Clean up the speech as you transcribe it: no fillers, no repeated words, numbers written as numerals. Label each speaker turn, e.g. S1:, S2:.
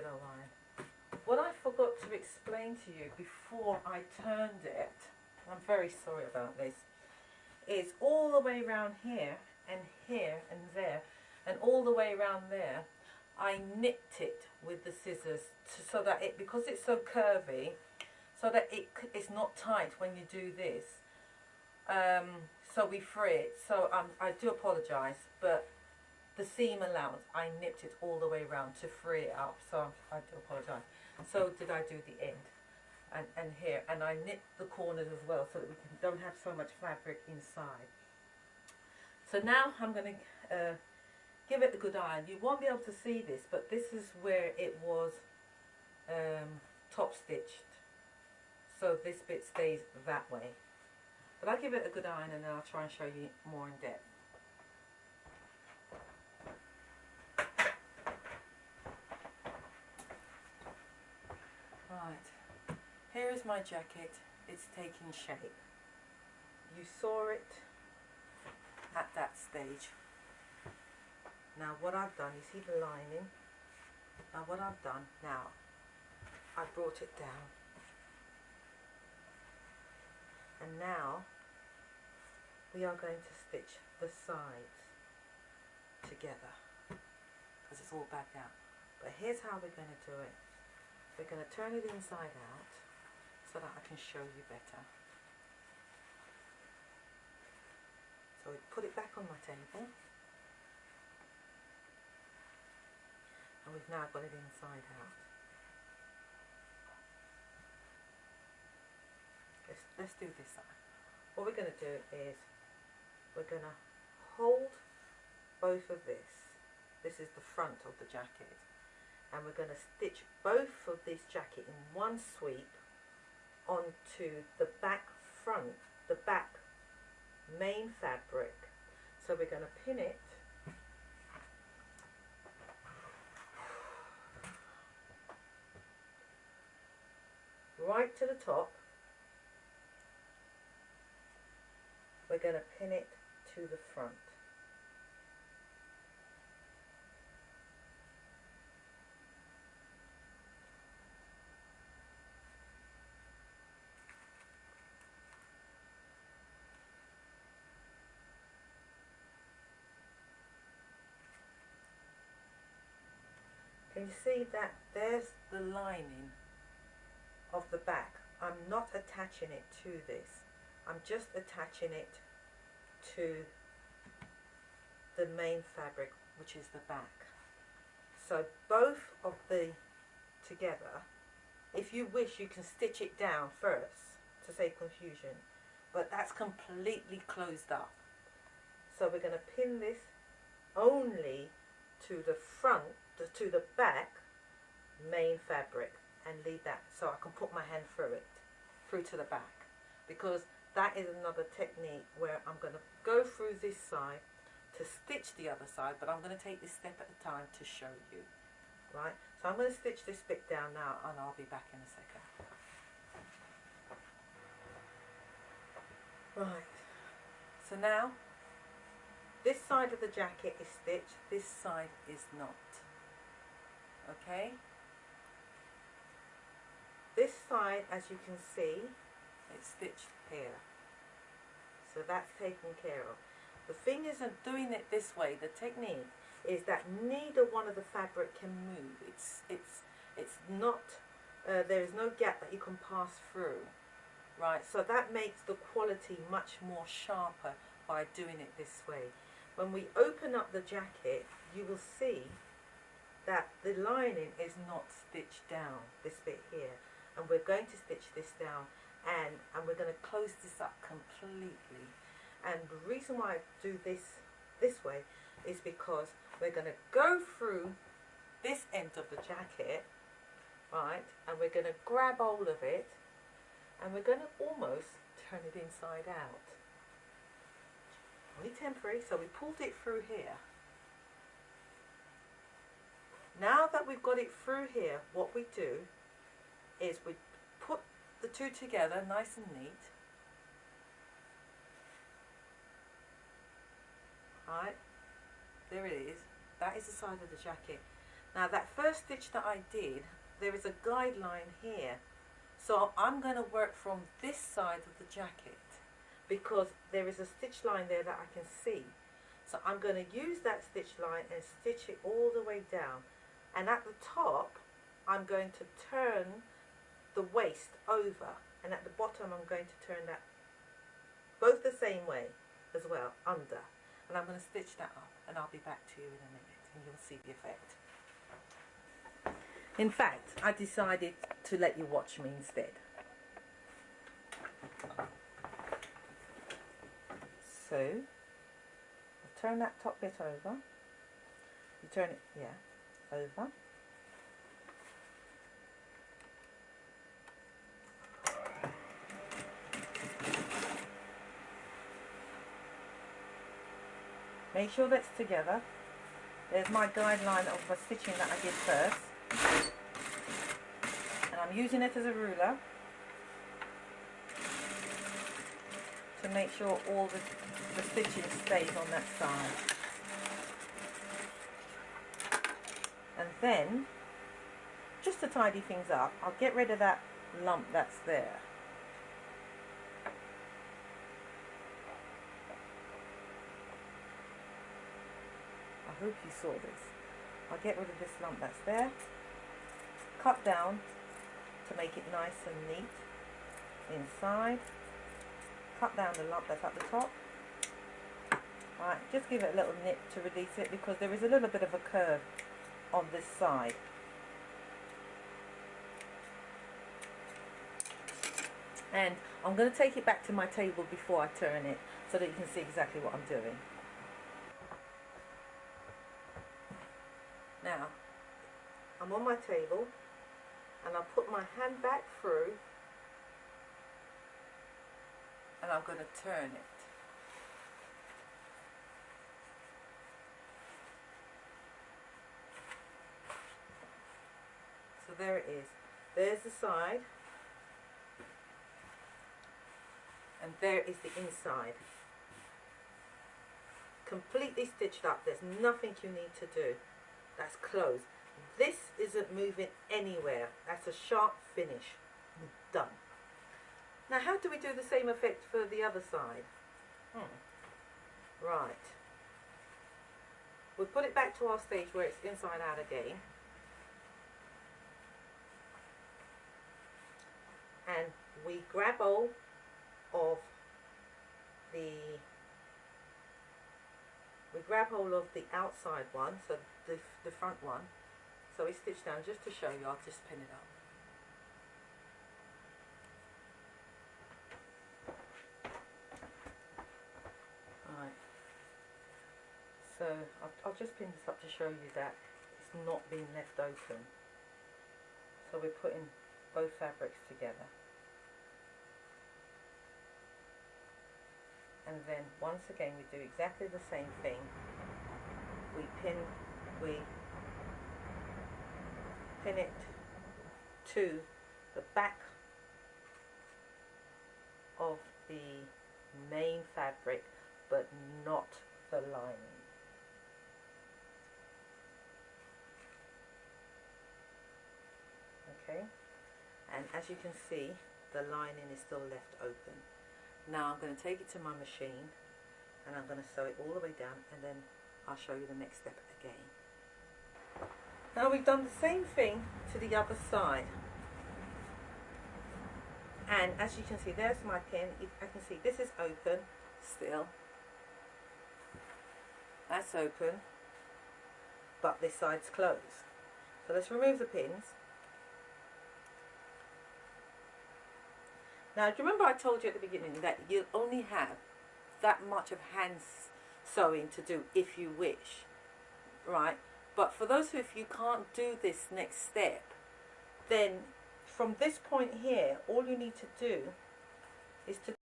S1: willow line. What I forgot to explain to you before I turned it, I'm very sorry about this, is all the way around here and there and all the way around there, I nipped it with the scissors so that it, because it's so curvy, so that it's not tight when you do this. So we free it. So I do apologise, but the seam allowance, I nipped it all the way around to free it up. So I do apologise. So did I do the end and here, and I nipped the corners as well so that we don't have so much fabric inside. So now I'm going to give it a good iron. You won't be able to see this, but this is where it was top stitched. So this bit stays that way. But I'll give it a good iron and then I'll try and show you more in depth. Right, here is my jacket. It's taking shape. You saw it at that stage. Now what I've done, you see the lining? Now what I've done, now I brought it down. And now we are going to stitch the sides together because it's all back out. But here's how we're going to do it. We're going to turn it inside out so that I can show you better. So we put it back on my table. And we've now got it inside out. Let's do this side. What we're going to do is we're going to hold both of this. This is the front of the jacket. And we're going to stitch both of this jacket in one sweep onto the back front, the back main fabric. So we're going to pin it right to the top. We're going to pin it to the front. Can you see that there's the lining of the back? I'm not attaching it to this. I'm just attaching it to the main fabric, which is the back. So both of the together, if you wish you can stitch it down first to save confusion, but that's completely closed up. So we're going to pin this only to the front, to the back main fabric, and leave that so I can put my hand through it, through to the back, because that is another technique where I'm going to go through this side to stitch the other side, but I'm going to take this step at a time to show you. Right, so I'm going to stitch this bit down now and I'll be back in a second. Right, so now this side of the jacket is stitched, this side is not. Okay, this side, as you can see, it's stitched here, so that's taken care of. The thing is, in doing it this way, the technique is that neither one of the fabric can move. It's not, there is no gap that you can pass through, right? So that makes the quality much more sharper by doing it this way. When we open up the jacket, you will see that the lining is not stitched down, this bit here, and we're going to stitch this down, and we're going to close this up completely. And the reason why I do this way is because we're going to go through this end of the jacket, right, and we're going to grab hold of it, and we're going to almost turn it inside out. Only temporary, so we pulled it through here. Now that we've got it through here, what we do is we put the two together nice and neat. Right, there it is. That is the side of the jacket. Now that first stitch that I did, there is a guideline here. So I'm going to work from this side of the jacket because there is a stitch line there that I can see. So I'm going to use that stitch line and stitch it all the way down. And at the top, I'm going to turn the waist over. And at the bottom, I'm going to turn that both the same way as well, under. And I'm going to stitch that up, and I'll be back to you in a minute, and you'll see the effect. In fact, I decided to let you watch me instead. So, I'll turn that top bit over. You turn it, yeah, over. Make sure that's together. There's my guideline of the stitching that I did first. And I'm using it as a ruler to make sure all the stitching stays on that side. And then, just to tidy things up, I'll get rid of that lump that's there. I hope you saw this. I'll get rid of this lump that's there, cut down to make it nice and neat inside, cut down the lump that's at the top. Right, just give it a little nip to release it because there is a little bit of a curve on this side. And I'm going to take it back to my table before I turn it so that you can see exactly what I'm doing. Now, I'm on my table and I'll put my hand back through and I'm going to turn it. So there it is. There's the side and there is the inside. Completely stitched up. There's nothing you need to do. That's closed. This isn't moving anywhere. That's a sharp finish. Done. Now how do we do the same effect for the other side? Right. We'll put it back to our stage where it's inside out again. And we grab hold of the outside one, so the front one. So we stitch down just to show you. I'll just pin it up. Alright. So I'll just pin this up to show you that it's not being left open. So we're putting both fabrics together. And then once again we do exactly the same thing. We pin it to the back of the main fabric, but not the lining. Okay, and as you can see, the lining is still left open. Now I'm going to take it to my machine and I'm going to sew it all the way down, and then I'll show you the next step again. Now we've done the same thing to the other side, and as you can see, there's my pin. I can see this is open still, that's open, but this side's closed. So let's remove the pins. Now, do you remember I told you at the beginning that you'll only have that much of hand sewing to do if you wish, right? But for those who, if you can't do this next step, then from this point here, all you need to do is to